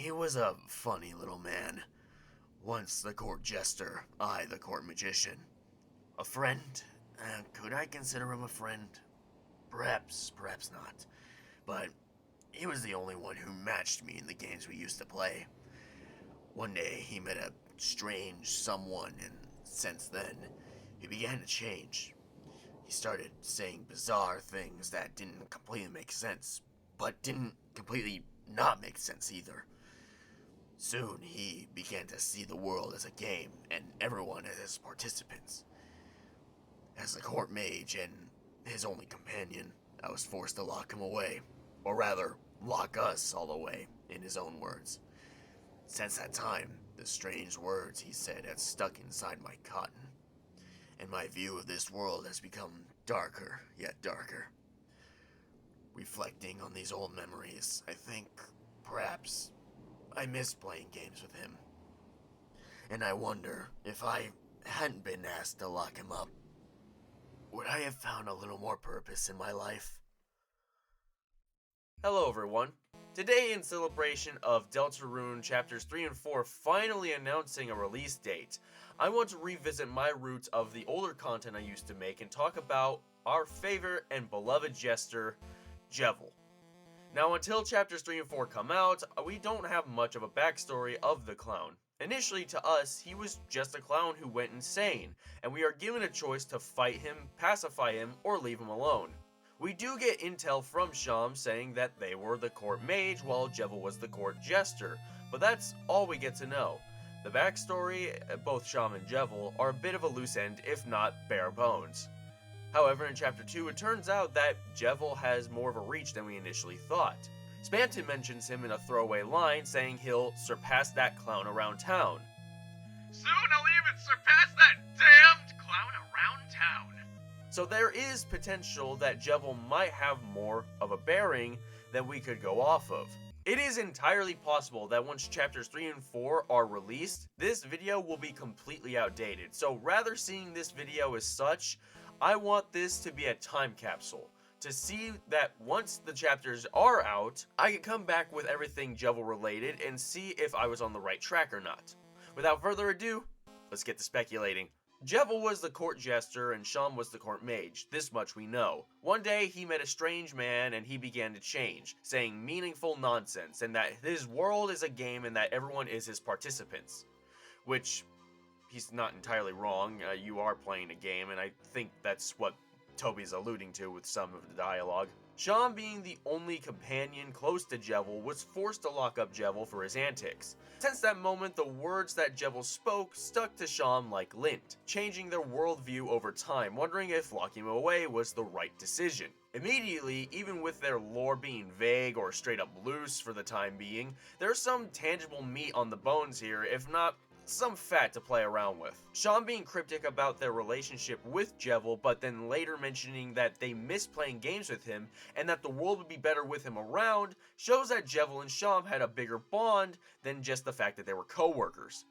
He was a funny little man. Once the court jester, I the court magician. A friend? Could I consider him a friend? Perhaps not. But he was the only one who matched me in the games we used to play. One day he met a strange someone, and since then, he began to change. He started saying bizarre things that didn't completely make sense, but didn't completely not make sense either. Soon he began to see the world as a game, and everyone as participants. As the court mage and his only companion, I was forced to lock him away, or rather, lock us all away, in his own words. Since that time, the strange words he said had stuck inside my cotton, and my view of this world has become darker, yet darker. Reflecting on these old memories, I think, perhaps, I miss playing games with him. And I wonder, if I hadn't been asked to lock him up, would I have found a little more purpose in my life? Hello everyone. Today, in celebration of Deltarune chapters 3 and 4 finally announcing a release date, I want to revisit my roots of the older content I used to make and talk about our favorite and beloved jester, Jevil. Now, until chapters 3 and 4 come out, we don't have much of a backstory of the clown. Initially, to us, he was just a clown who went insane, and we are given a choice to fight him, pacify him, or leave him alone. We do get intel from Sham saying that they were the court mage while Jevil was the court jester, but that's all we get to know. The backstory, both Sham and Jevil, are a bit of a loose end, if not bare bones. However, in chapter 2, it turns out that Jevil has more of a reach than we initially thought. Spamton mentions him in a throwaway line saying he'll surpass that clown around town. Soon I'll even surpass that damned clown around town. So there is potential that Jevil might have more of a bearing than we could go off of. It is entirely possible that once chapters 3 and 4 are released, this video will be completely outdated. So rather seeing this video as such, I want this to be a time capsule. To see that once the chapters are out, I can come back with everything Jevil related and see if I was on the right track or not. Without further ado, let's get to speculating. Jevil was the court jester and Sham was the court mage, this much we know. One day he met a strange man and he began to change, saying meaningful nonsense and that his world is a game and that everyone is his participants. Which, he's not entirely wrong, you are playing a game, and I think that's what Toby's alluding to with some of the dialogue. Sham, being the only companion close to Jevil, was forced to lock up Jevil for his antics. Since that moment, the words that Jevil spoke stuck to Sham like lint, changing their worldview over time, wondering if locking him away was the right decision. Immediately, even with their lore being vague or straight up loose for the time being, there's some tangible meat on the bones here, if not some fat to play around with. Sham being cryptic about their relationship with Jevil, but then later mentioning that they miss playing games with him and that the world would be better with him around, shows that Jevil and Sham had a bigger bond than just the fact that they were co-workers.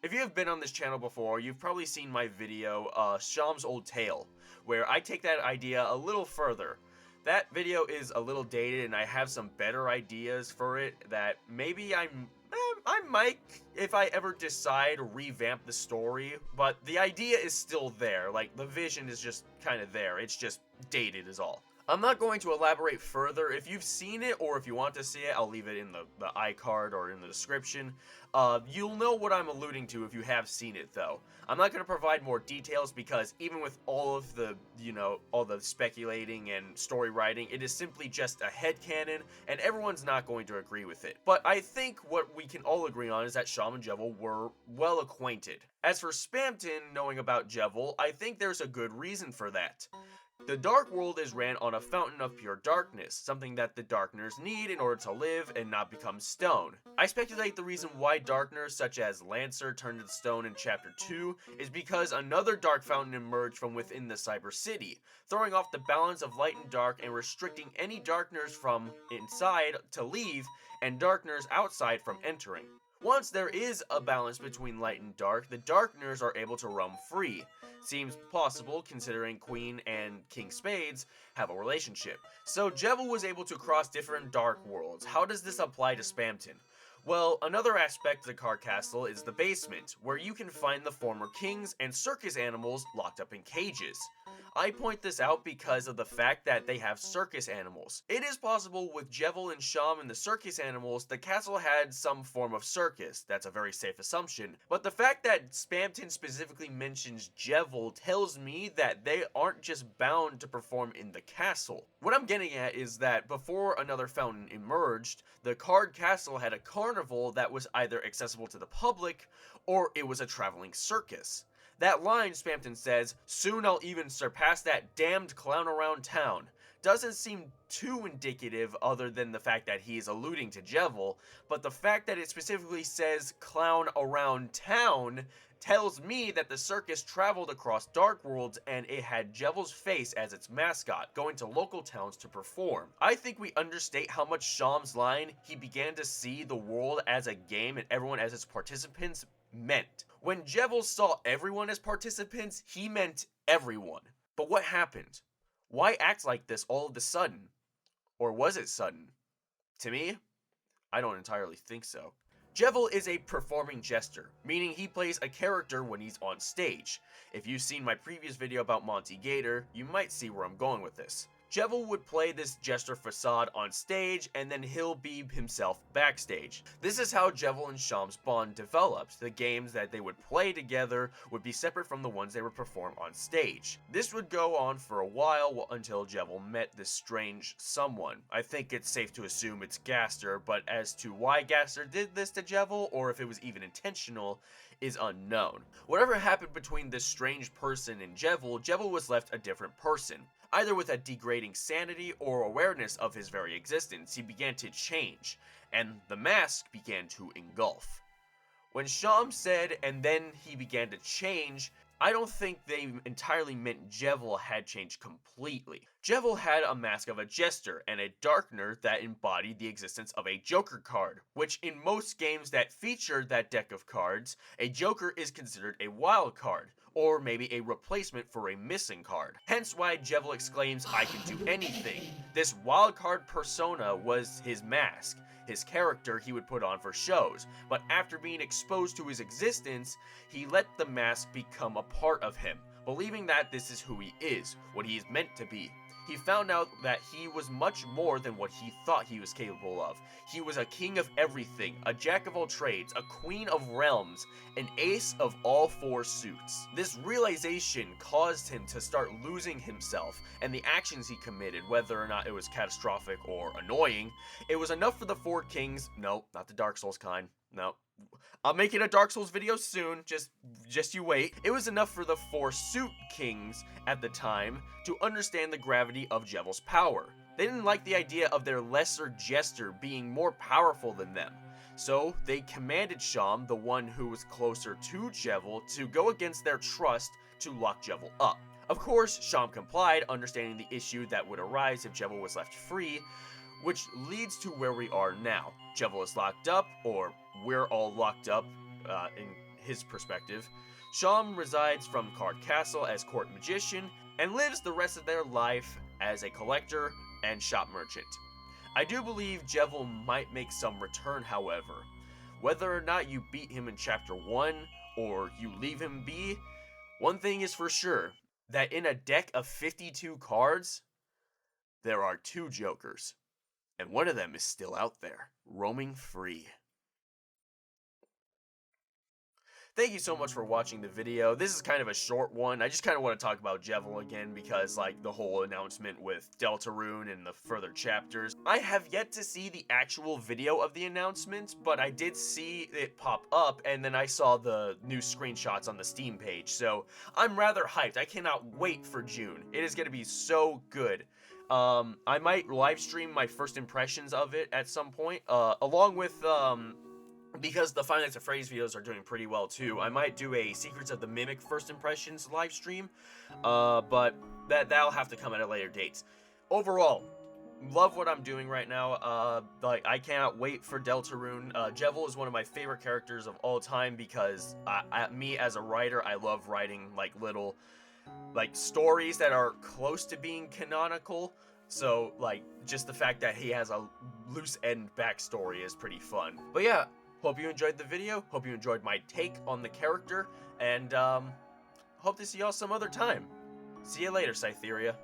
If you have been on this channel before, you've probably seen my video, Sham's Old Tale, where I take that idea a little further. That video is a little dated and I have some better ideas for it that maybe I might, if I ever decide, revamp the story, but the idea is still there. Like, the vision is just kind of there. It's just dated is all. I'm not going to elaborate further. If you've seen it or if you want to see it, I'll leave it in the iCard or in the description. You'll know what I'm alluding to if you have seen it, though. I'm not going to provide more details because even with all of the, all the speculating and story writing, it is simply just a headcanon, and everyone's not going to agree with it. But I think what we can all agree on is that Sham and Jevil were well acquainted. As for Spamton knowing about Jevil, I think there's a good reason for that. The Dark World is ran on a fountain of pure darkness, something that the Darkners need in order to live and not become stone. I speculate the reason why Darkners such as Lancer turned to stone in chapter 2 is because another dark fountain emerged from within the Cyber City, throwing off the balance of light and dark and restricting any Darkners from inside to leave and Darkners outside from entering. Once there is a balance between light and dark, the Darkners are able to roam free. Seems possible considering Queen and King Spades have a relationship. So Jevil was able to cross different dark worlds. How does this apply to Spamton? Well, another aspect of the card castle is the basement, where you can find the former kings and circus animals locked up in cages. I point this out because of the fact that they have circus animals. It is possible with Jevil and Seam and the circus animals, the castle had some form of circus. That's a very safe assumption. But the fact that Spamton specifically mentions Jevil tells me that they aren't just bound to perform in the castle. What I'm getting at is that before another fountain emerged, the card castle had a carnival that was either accessible to the public or it was a traveling circus. That line, Spamton says, "Soon I'll even surpass that damned clown around town," doesn't seem too indicative other than the fact that he is alluding to Jevil, but the fact that it specifically says clown around town tells me that the circus traveled across Dark Worlds and it had Jevil's face as its mascot, going to local towns to perform. I think we understate how much Seam's line, "he began to see the world as a game and everyone as its participants," meant. When Jevil saw everyone as participants, he meant everyone. But what happened? Why act like this all of a sudden? Or was it sudden? To me, I don't entirely think so. Jevil is a performing jester, meaning he plays a character when he's on stage. If you've seen my previous video about Monty Gator, you might see where I'm going with this. Jevil would play this jester facade on stage, and then he'll be himself backstage. This is how Jevil and Seam's bond developed. The games that they would play together would be separate from the ones they would perform on stage. This would go on for a while until Jevil met this strange someone. I think it's safe to assume it's Gaster, but as to why Gaster did this to Jevil, or if it was even intentional, is unknown. Whatever happened between this strange person and Jevil, Jevil was left a different person. Either with a degrading sanity or awareness of his very existence, he began to change, and the mask began to engulf. When Seam said, "and then he began to change," I don't think they entirely meant Jevil had changed completely. Jevil had a mask of a jester and a darkener that embodied the existence of a joker card, which in most games that featured that deck of cards, a joker is considered a wild card, or maybe a replacement for a missing card. Hence why Jevil exclaims, "I can do anything." This wildcard persona was his mask, his character he would put on for shows, but after being exposed to his existence, he let the mask become a part of him, believing that this is who he is, what he is meant to be. He found out that he was much more than what he thought he was capable of. He was a king of everything, a jack of all trades, a queen of realms, an ace of all four suits. This realization caused him to start losing himself, and the actions he committed, whether or not it was catastrophic or annoying, it was enough for the four kings, no, not the Dark Souls kind, no. I'm making a Dark Souls video soon, just you wait. It was enough for the four suit kings at the time to understand the gravity of Jevil's power. They didn't like the idea of their lesser jester being more powerful than them. So they commanded Seam, the one who was closer to Jevil, to go against their trust to lock Jevil up. Of course, Seam complied, understanding the issue that would arise if Jevil was left free, which leads to where we are now. Jevil is locked up, or we're all locked up, in his perspective. Seam resides from Card Castle as court magician, and lives the rest of their life as a collector and shop merchant. I do believe Jevil might make some return, however. Whether or not you beat him in Chapter 1, or you leave him be, one thing is for sure, that in a deck of 52 cards, there are 2 jokers. And one of them is still out there, roaming free. Thank you so much for watching the video. This is kind of a short one. I just kind of want to talk about Jevil again because, like, the whole announcement with Deltarune and the further chapters. I have yet to see the actual video of the announcement, but I did see it pop up, and then I saw the new screenshots on the Steam page. So I'm rather hyped. I cannot wait for June. It is going to be so good. I might live stream my first impressions of it at some point, along with, because the Five Nights at Freddy's videos are doing pretty well too, I might do a Secrets of the Mimic first impressions live stream, but that'll have to come at a later date. Overall, love what I'm doing right now. Like, I cannot wait for Deltarune. Jevil is one of my favorite characters of all time because me as a writer, I love writing like little stories that are close to being canonical. So, like, just the fact that he has a loose end backstory is pretty fun. But yeah, hope you enjoyed the video. Hope you enjoyed my take on the character. And hope to see y'all some other time. See you later, Cytheria.